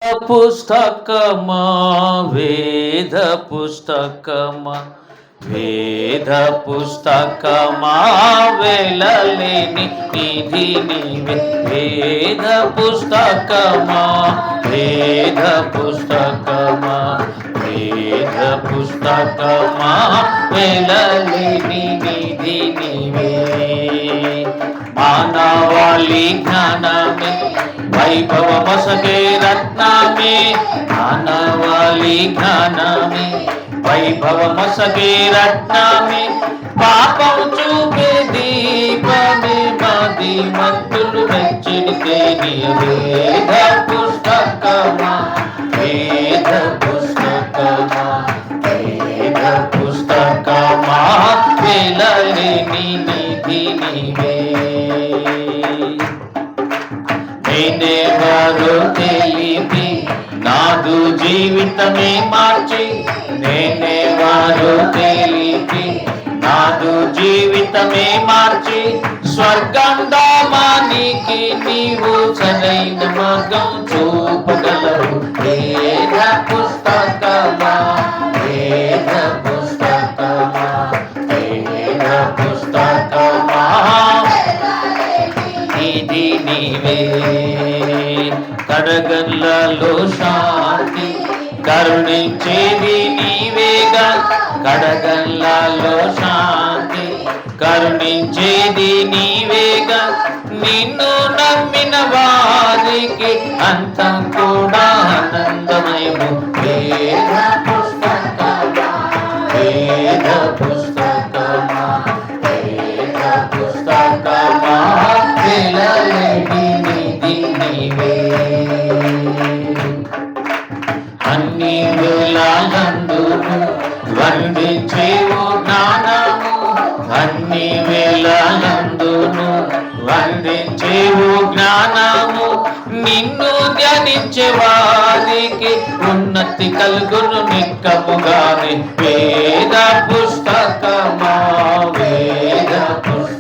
పుస్తకమా వేద పుస్తకమా వేద పుస్తకమా వెలలేని నిధి నీవే వేద పుస్తకమా వేద పుస్తకమా వేద పుస్తకమా వెలలేని నిధి నీవే మానవాళి జ్ఞానమే వైభవమసగే రత్నమే మానవాళి జ్ఞానమే వైభవమసగే రత్నమే పాపం చూపే దీపమే మాది మంతులు మెచ్చడితే వేద పుస్తకమా వేద పుస్తకమా వేద పుస్తకమా వెలలేని నిధి నీవే నేనెవరో తెలిపి నాదు జీవితమే మార్చి నేనెవరో తెలిపి నాదు జీవితమే మార్చి స్వర్గం దామానికి నీవు సరైన మార్గం చూపగలవు వేద పుస్తకమా వేద పుస్తకమా వేద పుస్తకమా ఇది నీవే కడగళ్ళలో శాంతి కరుణించేది నీవేగా కడగళ్ళలో శాంతి కరుణించేది నీవేగా నిన్ను నమ్మిన వారికి అంతం కూడా ఆనందమయము వేద పుస్తకమా వేద పుస్తకమా వేద పుస్తకమా వెలలేని నిధి నీవే అన్ని వేళలందును వందించేవు జ్ఞానము అన్ని వేళలందును వందించేవు జ్ఞానము నిన్ను ధ్యానించే వారికి ఉన్నతి కలుగును నిక్కముగానే వేద పుస్తకమా వేద పుస్తకమా